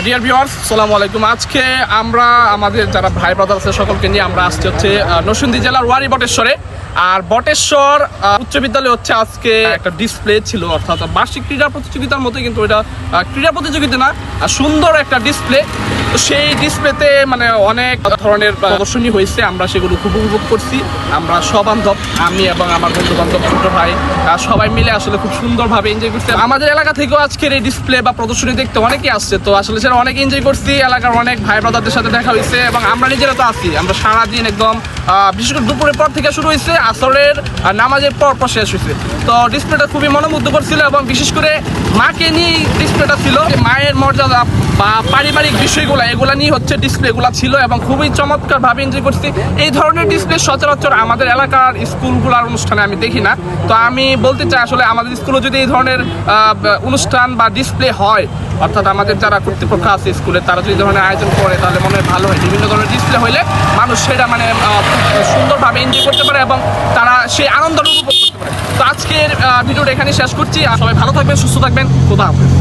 Dear viewers, আসসালামু আলাইকুম। আজকে আমরা আমাদের যারা ভাই ব্রাদার আছে সকলকে নিয়ে আমরা আসছি হচ্ছে নরসিংদী জেলার ওয়ারী বটেশ্বরে। আর বটেশ্বর উচ্চ বিদ্যালয়ে হচ্ছে আজকে একটা ডিসপ্লে ছিল, অর্থাৎ বার্ষিক ক্রীড়া প্রতিযোগিতার মতো, কিন্তু এটা ক্রীড়া প্রতিযোগিতা না, সুন্দর একটা ডিসপ্লে। তো সেই ডিসপ্লেতে মানে অনেক ধরনের প্রদর্শনী হয়েছে, আমরা সেগুলো খুব উপভোগ করছি। আমরা সবান্ধব, আমি এবং আমার বন্ধু বান্ধব, ছোট ভাই, সবাই মিলে আসলে খুব সুন্দরভাবে এনজয় করছি। আমাদের এলাকা থেকেও আজকের এই ডিসপ্লে বা প্রদর্শনী দেখতে অনেকেই আসছে, তো আসলে সেটা অনেক এনজয় করছি। এলাকার অনেক ভাই ব্রাদারদের সাথে দেখা হয়েছে এবং আমরা নিজেরা তো আছি। আমরা সারাদিন একদম বিশেষ করে দুপুরের পর থেকে শুরু হয়েছে, আসরের নামাজের পর শেষ হয়েছে। তো ডিসপ্লেটা খুবই মনোমুগ্ধ করছিল এবং বিশেষ করে মাকে নিয়ে ডিসপ্লেটা ছিল। মায়ের মর্যাদা বা পারিবারিক বিষয়গুলো এগুলো নিয়ে হচ্ছে ডিসপ্লেগুলো ছিল এবং খুবই চমৎকারভাবে এনজয় করছি। এই ধরনের ডিসপ্লে সচরাচর আমাদের এলাকার স্কুলগুলোর অনুষ্ঠানে আমি দেখি না। তো আমি বলতে চাই আসলে আমাদের স্কুলে যদি এই ধরনের অনুষ্ঠান বা ডিসপ্লে হয়, অর্থাৎ আমাদের যারা কর্তৃপক্ষ আছে স্কুলে, তারা যদি এই ধরনের আয়োজন করে তাহলে মনে হয় ভালো হয়। বিভিন্ন ধরনের ডিসপ্লে হলে মানুষ সেটা মানে সুন্দরভাবে এনজয় করতে পারে এবং তারা সেই আনন্দটা উপভোগ করতে পারে। তো আজকের ভিডিওটা এখানে শেষ করছি। আর সবাই ভালো থাকবেন, সুস্থ থাকবেন। খোদা হাফেজ।